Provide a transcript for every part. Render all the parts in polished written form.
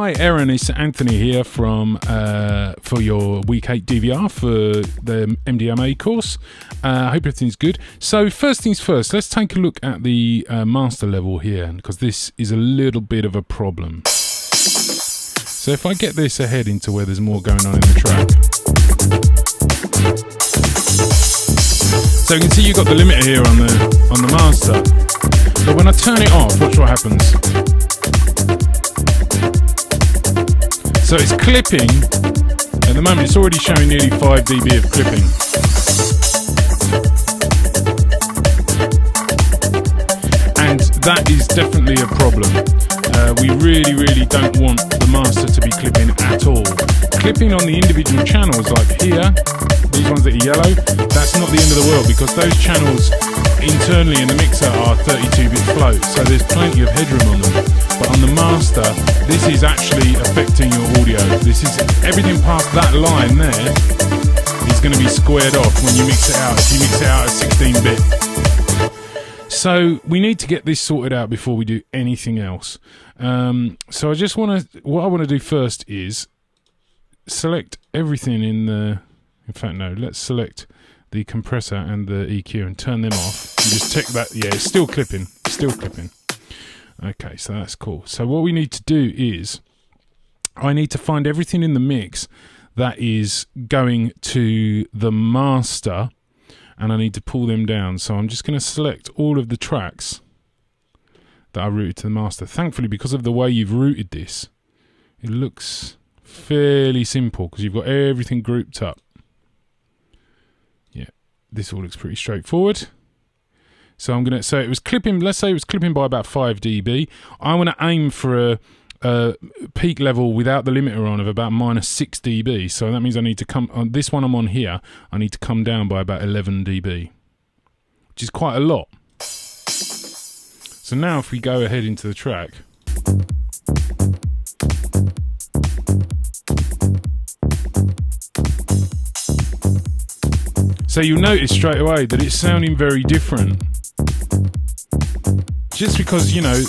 Hi Aaron, it's Anthony here from for your week 8 DVR for the MDMA course. I hope everything's good. So first things first, let's take a look at the master level here, because this is a little bit of a problem. So if I get this ahead into where there's more going on in the track. So you can see you've got the limiter here on the master. But when I turn it off, watch what happens. So it's clipping. At the moment it's already showing nearly 5 dB of clipping. And that is definitely a problem. We really don't want the master to be clipping at all. Clipping on the individual channels like here, these ones that are yellow, that's not the end of the world, because those channels internally in the mixer are 32-bit floats, so there's plenty of headroom on them. But on the master, this is actually affecting your audio. This is everything past that line there is going to be squared off when you mix it out, if you mix it out at 16-bit. So we need to get this sorted out before we do anything else. So I just want to, what I want to do first is select everything in the, in fact no, let's select the compressor and the EQ and turn them off. You just check that, yeah, it's still clipping, Okay, so that's cool. So what we need to do is, I need to find everything in the mix that is going to the master, and I need to pull them down. So I'm just going to select all of the tracks that I routed to the master. Thankfully, because of the way you've routed this, it looks fairly simple because you've got everything grouped up. Yeah, this all looks pretty straightforward. So I'm gonna, so it was clipping, let's say it was clipping by about 5 dB. I want to aim for a peak level without the limiter on of about -6 dB. So that means I need to come on this one I'm on here, I need to come down by about 11 dB, which is quite a lot. So now if we go ahead into the track, so you'll notice straight away that it's sounding very different. Just because, you know,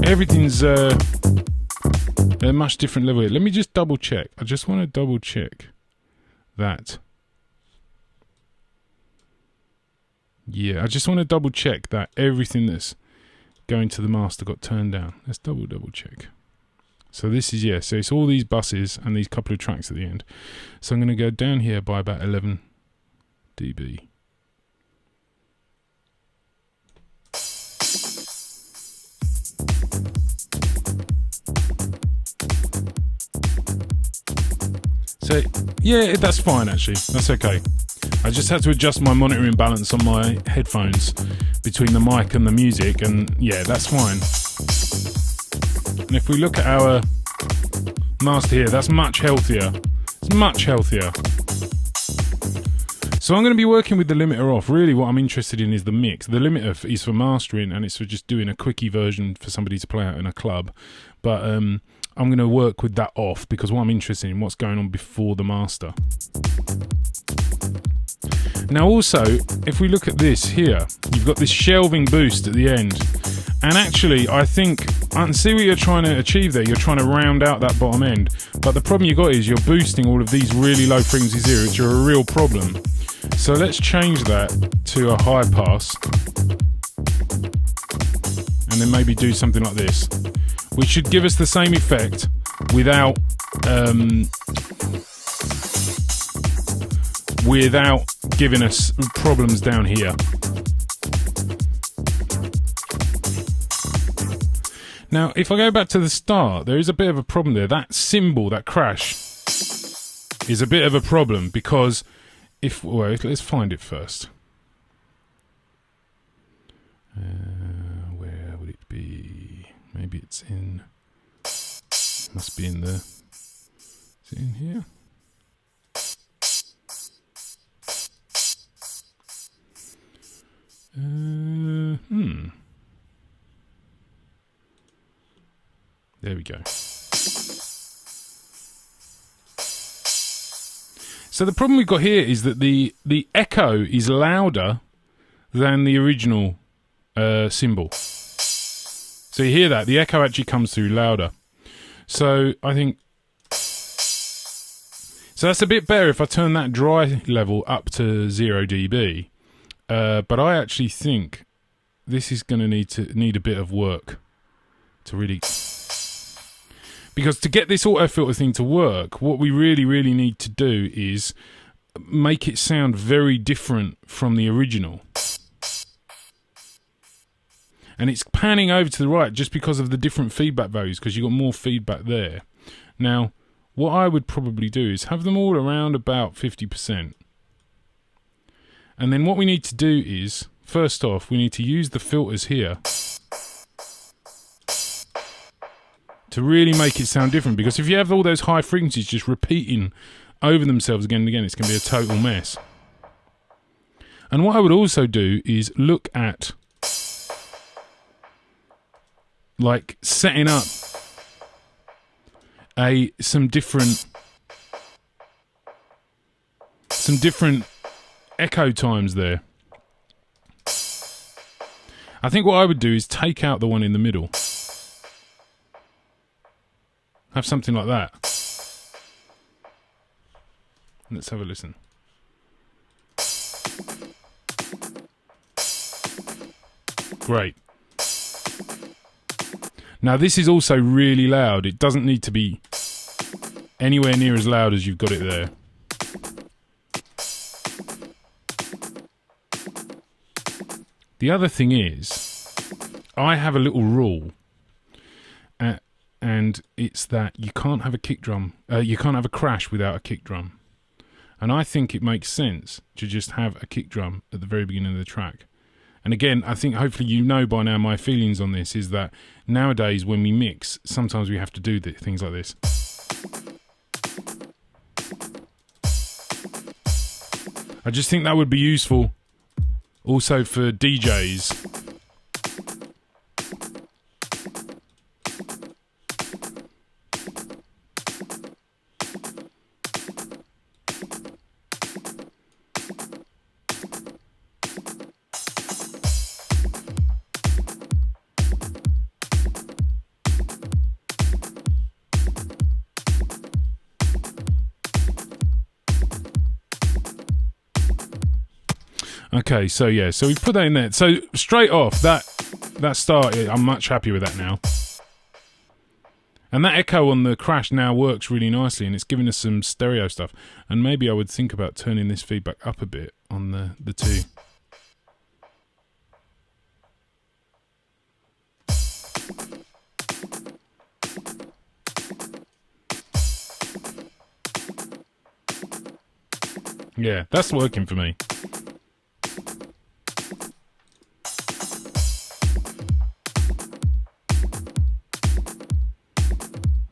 everything's at a much different level here. Let me just double check. I just want to double check that. Yeah, I just want to double check that everything that's going to the master got turned down. Let's double check. So this is, yeah, so it's all these buses and these couple of tracks at the end. So I'm going to go down here by about 11 dB. So, yeah, that's fine actually, that's okay. I just had to adjust my monitoring balance on my headphones between the mic and the music, and yeah, that's fine. And if we look at our master here, that's much healthier. It's much healthier. So I'm going to be working with the limiter off. Really what I'm interested in is the mix. The limiter is for mastering, and it's for just doing a quickie version for somebody to play out in a club. But I'm going to work with that off, because what I'm interested in, what's going on before the master. Now also, if we look at this here, you've got this shelving boost at the end. And actually, I think, I can see what you're trying to achieve there. You're trying to round out that bottom end. But the problem you got is you're boosting all of these really low frequencies here, which are a real problem. So let's change that to a high pass. And then maybe do something like this, which should give us the same effect without giving us problems down here. Now, if I go back to the start, there is a bit of a problem there. That cymbal, that crash, is a bit of a problem, because if, well, let's find it first. Where would it be? Maybe it's in, must be in the, is it in here? There we go. So the problem we've got here is that the echo is louder than the original cymbal. So you hear that? The echo actually comes through louder. So I think... So that's a bit better if I turn that dry level up to 0 dB. But I actually think this is going to need a bit of work to really... Because to get this auto filter thing to work, what we really need to do is make it sound very different from the original. And it's panning over to the right just because of the different feedback values, because you've got more feedback there. Now, what I would probably do is have them all around about 50%. And then what we need to do is, first off, we need to use the filters here to really make it sound different. Because if you have all those high frequencies just repeating over themselves again and again, it's going to be a total mess. And what I would also do is look at like setting up some different echo times there. I think what I would do is take out the one in the middle. Have something like that. Let's have a listen. Great. Now this is also really loud. It doesn't need to be anywhere near as loud as you've got it there. The other thing is, I have a little rule, and it's that you can't have a kick drum, you can't have a crash without a kick drum. And I think it makes sense to just have a kick drum at the very beginning of the track. And again, I think hopefully you know by now my feelings on this is that nowadays when we mix, sometimes we have to do things like this. I just think that would be useful also for DJs. Okay, so yeah, so we put that in there. So straight off, that start, I'm much happier with that now. And that echo on the crash now works really nicely, and it's giving us some stereo stuff. And maybe I would think about turning this feedback up a bit on the two. Yeah, that's working for me.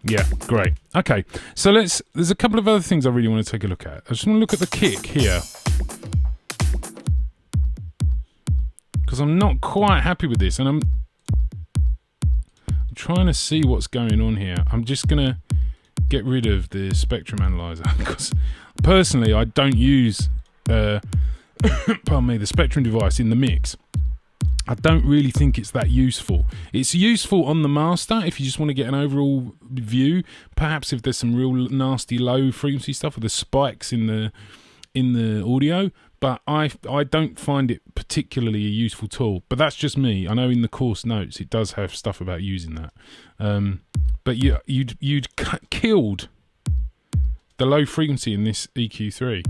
Yeah, great. Okay, so there's a couple of other things I really want to take a look at. I just want to look at the kick here, because I'm not quite happy with this, and I'm trying to see what's going on here. I'm just going to get rid of the spectrum analyzer, because personally I don't use pardon me, the spectrum device in the mix. I don't really think it's that useful. It's useful on the master if you just want to get an overall view. Perhaps if there's some real nasty low frequency stuff or the spikes in the audio. But I don't find it particularly a useful tool. But that's just me. I know in the course notes it does have stuff about using that. But you'd killed the low frequency in this EQ3.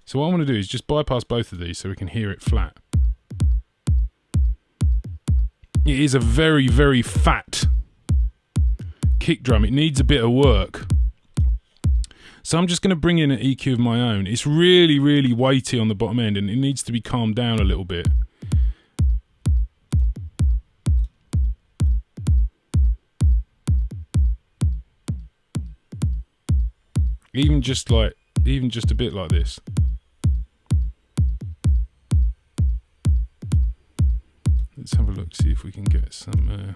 So what I want to do is just bypass both of these so we can hear it flat. It is a very, very fat kick drum. It needs a bit of work. So I'm just going to bring in an EQ of my own. It's really, really weighty on the bottom end, and it needs to be calmed down a little bit. Even just a bit like this. Let's have a look, see if we can get some...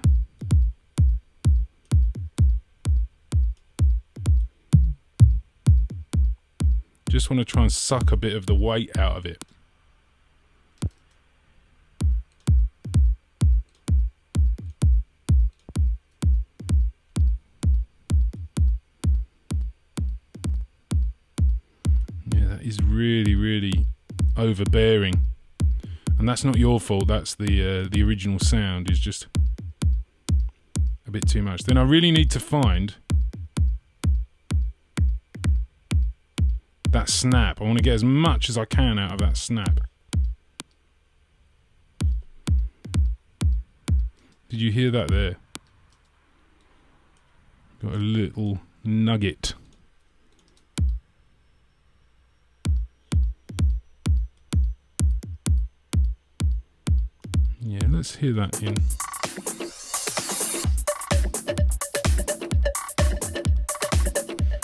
Just want to try and suck a bit of the weight out of it. That is really, really overbearing. And that's not your fault, that's the original sound is just a bit too much. Then I really need to find that snap. I want to get as much as I can out of that snap. Did you hear that there? Got a little nugget. Yeah, let's hear that in.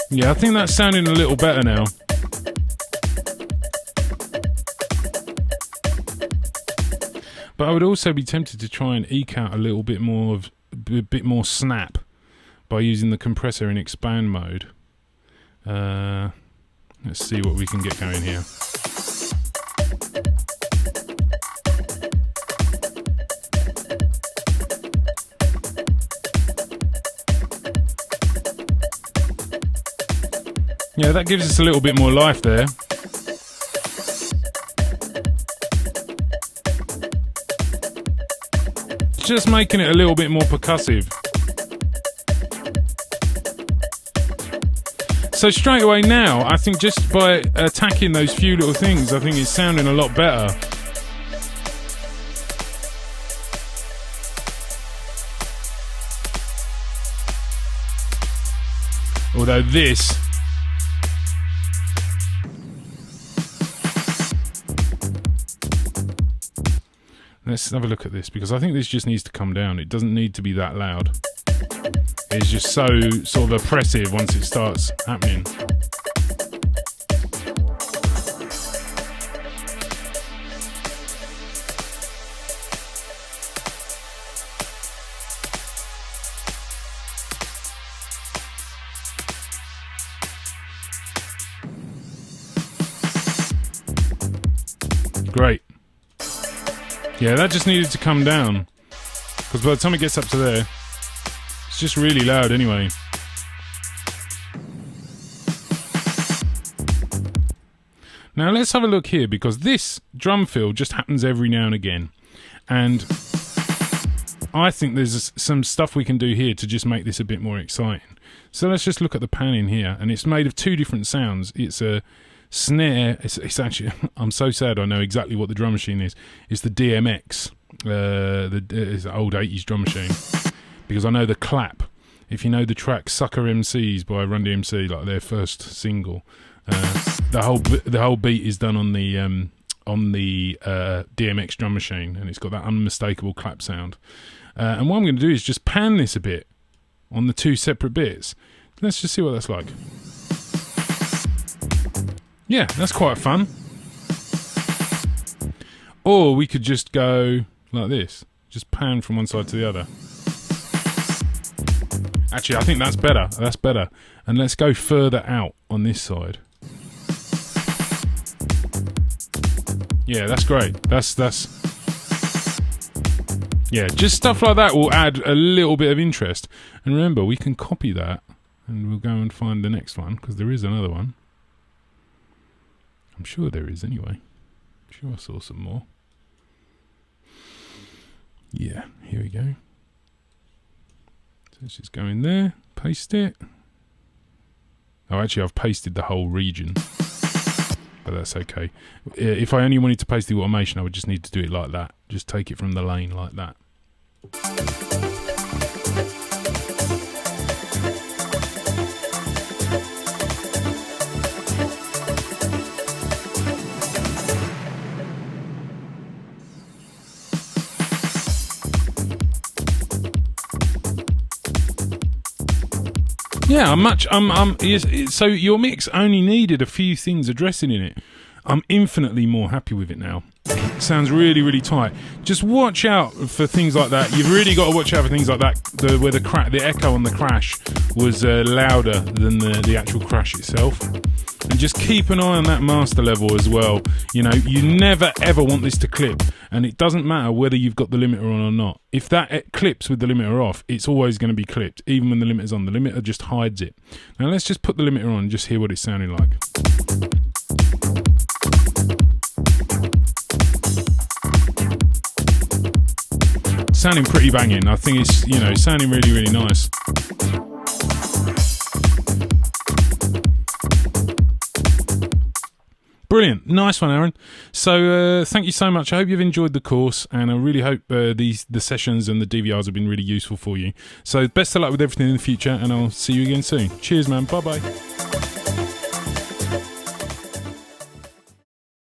Yeah, I think that's sounding a little better now. But I would also be tempted to try and eke out a little bit more of a bit more snap by using the compressor in expand mode. Let's see what we can get going here. Yeah, that gives us a little bit more life there. Just making it a little bit more percussive. So straight away now, I think just by attacking those few little things, I think it's sounding a lot better. Although this... Let's have a look at this, because I think this just needs to come down. It doesn't need to be that loud. It's just so sort of oppressive once it starts happening. Great. Yeah, that just needed to come down, because by the time it gets up to there, it's just really loud anyway. Now let's have a look here, because this drum fill just happens every now and again, and I think there's some stuff we can do here to just make this a bit more exciting. So let's just look at the pan in here, and it's made of two different sounds. It's a snare. It's actually, I'm so sad I know exactly what the drum machine is. It's the DMX, it's an old 80s drum machine, because I know the clap. If you know the track Sucker MCs by Run DMC, like their first single, the whole beat is done on the DMX drum machine, and it's got that unmistakable clap sound. And what I'm going to do is just pan this a bit on the two separate bits. Let's just see what that's like. Yeah, that's quite fun. Or we could just go like this. Just pan from one side to the other. Actually, I think that's better. That's better. And let's go further out on this side. Yeah, that's great. That's yeah, just stuff like that will add a little bit of interest. And remember, we can copy that, and we'll go and find the next one, because there is another one. I'm sure there is anyway. I'm sure I saw some more. Yeah, here we go. So let's just go in there, paste it. Oh, actually, I've pasted the whole region. But that's okay. If I only wanted to paste the automation, I would just need to do it like that. Just take it from the lane like that. Yeah, so your mix only needed a few things addressing in it. I'm infinitely more happy with it now. It sounds really, really tight. Just watch out for things like that. You've really got to watch out for things like that, where the echo on the crash was louder than the actual crash itself. And just keep an eye on that master level as well. You know, you never ever want this to clip, and it doesn't matter whether you've got the limiter on or not. If that clips with the limiter off, it's always going to be clipped, even when the limiter's on. The limiter just hides it. Now let's just put the limiter on and just hear what it's sounding like. sounding pretty banging. I think it's, you know, sounding really, really nice. Brilliant. Nice one, Aaron. So thank you so much. I hope you've enjoyed the course, and I really hope the sessions and the DVRs have been really useful for you. So best of luck with everything in the future, and I'll see you again soon. Cheers, man. Bye-bye.